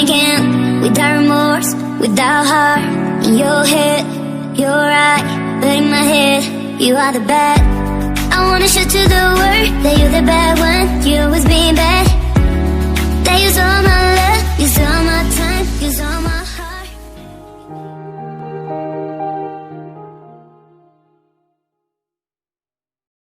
thinking, without remorse, without heart. In your head, you're right, but in my head, you are the bad. I wanna show to the world that you're the bad one. You was being bad, that you stole my